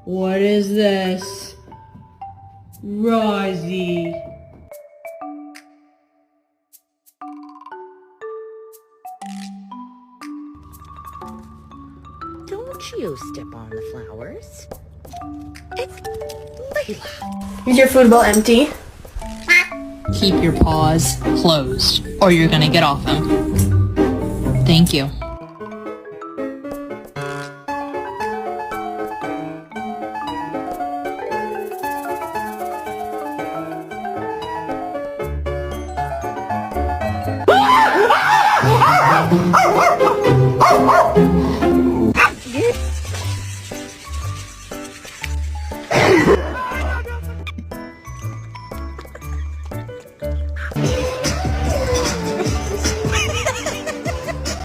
What is this? Rosie. Don't you step on the flowers. It's Layla. Is your food bowl empty? Keep your paws closed, or you're gonna get off them. Thank you.